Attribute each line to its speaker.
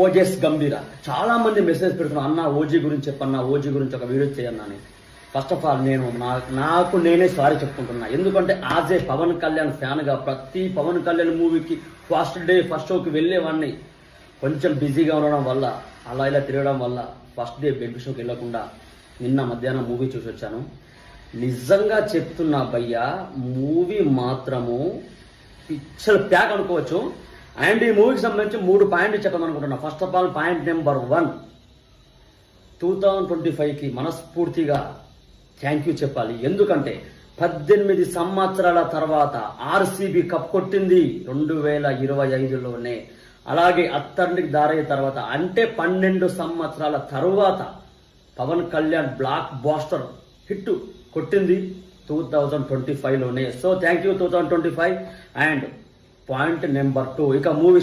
Speaker 1: ఓజెస్ గంభీర. చాలా మంది మెసేజ్ పెడుతున్నారు, అన్న ఓజీ గురించి చెప్పన్నా, ఓజీ గురించి ఒక వీడియో చేయన్నా అని. ఫస్ట్ ఆఫ్ ఆల్ నేను నాకు నేనే సారీ చెప్పుకుంటున్నా. ఎందుకంటే యాజ్ ఏ పవన్ కళ్యాణ్ ఫ్యాన్గా ప్రతి పవన్ కళ్యాణ్ మూవీకి ఫస్ట్ షోకి వెళ్ళేవాడిని. కొంచెం బిజీగా ఉండడం వల్ల, అలా ఇలా తిరగడం వల్ల ఫస్ట్ డే బెడ్ షోకి వెళ్ళకుండా నిన్న మధ్యాహ్నం మూవీ చూసి వచ్చాను. నిజంగా చెప్తున్నా భయ్యా, మూవీ మాత్రము పిచ్చర్ ప్యాక్ అనుకోవచ్చు. అండ్ ఈ మూవీకి సంబంధించి 3 పాయింట్లు చెప్పాలనుకుంటున్నా. First of all point number 1, 2025కి మనస్ఫూర్తిగా థ్యాంక్ యూ చెప్పాలి. ఎందుకంటే 18 సంవత్సరాల తర్వాత ఆర్సీబీ కప్ కొట్టింది 2025లోనే. అలాగే అత్తర్నికి దారయ్యే తర్వాత అంటే 12 సంవత్సరాల తరువాత Pawan Kalyan blockbuster hit కొట్టింది 2025లోనే. So thank you 2025. And point number 2, ఇక మూవీ